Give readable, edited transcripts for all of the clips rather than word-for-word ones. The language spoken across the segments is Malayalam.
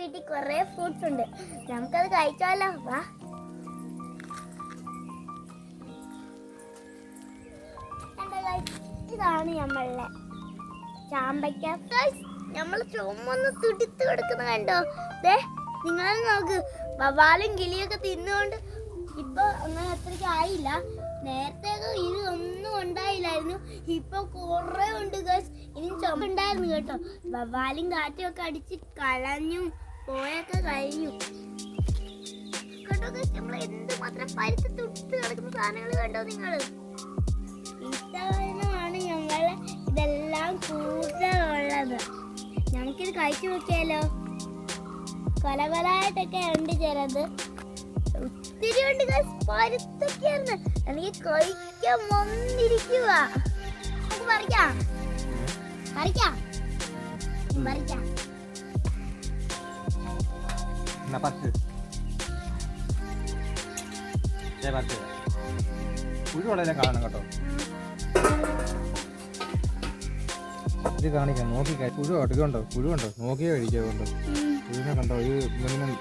വീട്ടിൽ കുറേ ഫ്രൂട്ട്സ് ഉണ്ട്, നമുക്കത് കഴിച്ചാലോ? വാ. ഇതാണ് നമ്മളുടെ ചാമ്പയ്ക്ക. നമ്മൾ ചുമന്ന് തുടിത്ത് കിടക്കുന്ന കണ്ടോ? നിങ്ങൾ നോക്ക്, വവ്വാലും കിളിയൊക്കെ തിന്നുകൊണ്ട് ഇപ്പൊ അങ്ങനെ അത്രയ്ക്ക് ആയില്ല. നേരത്തെ ഇതൊന്നും ഉണ്ടായില്ലായിരുന്നു, ഇപ്പൊ കുറെ ഉണ്ട് ഗൈസ്. ഇനി ചുമണ്ടായിരുന്നു കേട്ടോ. വവ്വാലും കാറ്റും ഒക്കെ അടിച്ച് കളഞ്ഞും പോയൊക്കെ കഴിഞ്ഞു കേട്ടോ ഗൈസ്. നമ്മൾ എന്തുമാത്രം പരുത്ത് തുടിത്ത് കിടക്കുന്ന സാധനങ്ങൾ കണ്ടോ നിങ്ങൾ? ഇത്തവണയാണ് ഞങ്ങള് ഇതെല്ലാം കൂടുതലുള്ളത്. നമുക്കിത് കഴിച്ചു നോക്കിയാലോ? കൊലകൊലായിട്ടൊക്കെ ഉണ്ട് ചിലത്, ഒത്തിരി ഉണ്ട് ഗൈസ്. പരുത്തൊക്കെയാണ്, എനിക്ക് കഴിക്കാൻ വന്നിരിക്കുക. നമുക്ക് പറിക്കാം പറിക്കാം പറിക്കാം. കാണണം കേട്ടോ. ഇത് കാണിക്കാം, നോക്കി പുഴു അടുക്കുണ്ടോ? പുഴുണ്ടോ? നോക്കിയേ കഴിക്കാറുണ്ടോ? പുഴുവിനെ കണ്ടോ? ഇത് ഇങ്ങനെ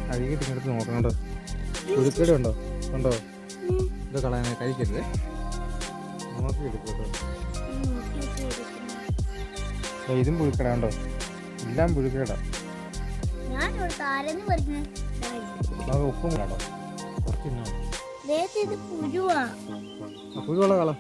കഴുകിയിട്ട് ഇങ്ങോട്ട് നോക്കണം കേട്ടോ. പുഴുക്കേട് ഉണ്ടോ? കണ്ടോ? ഇത് കളയാൻ കഴിക്കരുത്, നോക്കി എടുക്കും കേട്ടോ. ഇതും പുഴുക്കേടാ കണ്ടോ? എല്ലാം പുഴുക്കേടാ. ഉപ്പും കേട്ടോ കുറച്ച് പുഴുവുള്ള കള.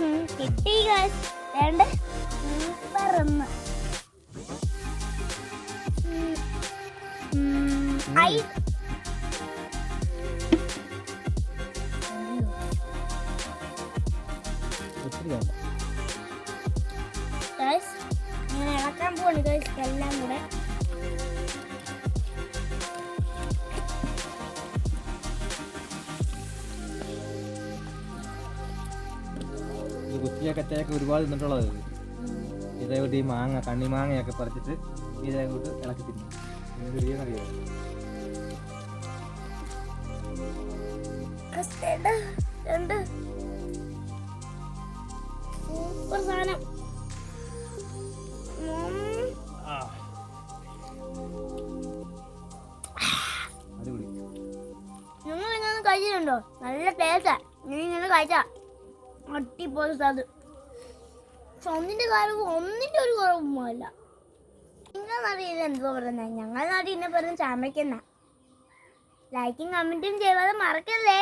വേണ്ട, കിട്ടി ഗൈസ്. സൂപ്പർ ഒന്ന്. ഇങ്ങനെ ഇളക്കാൻ പോവാണ് ഗൈസ് എല്ലാം കൂടെ. കുറ്റിയൊക്കെ ഒരുപാട് തിന്നിട്ടുള്ളത്. ഇതേകൂട്ടി ഈ മാങ്ങ കണ്ണിമാങ്ങയൊക്കെ പറിച്ചിട്ട് ഇതേകൂട്ട് ഇളക്കി തിന്നും. അറിയോ? സൂപ്പർ സാധനം. നിങ്ങൾ ഇങ്ങനെ കഴിച്ചിട്ടുണ്ടോ? നല്ല ടേസ്റ്റാ. നീ ഇങ്ങനെ കഴിച്ചാ അടിപൊളി സാധനം. ഒന്നിന്റെ കാര്യം ഒന്നിന്റെ ഒരു കുറവുമല്ല. നിങ്ങളുടെ നാട്ടിൽ എന്തോ പറയുന്നത്? ഞങ്ങളുടെ നാട്ടിൽ ഇന്നെ പറഞ്ഞ ചാമ്പയ്ക്കെന്നാ. ലൈക്കും കമന്റും ചെയ്യാതെ മറക്കല്ലേ.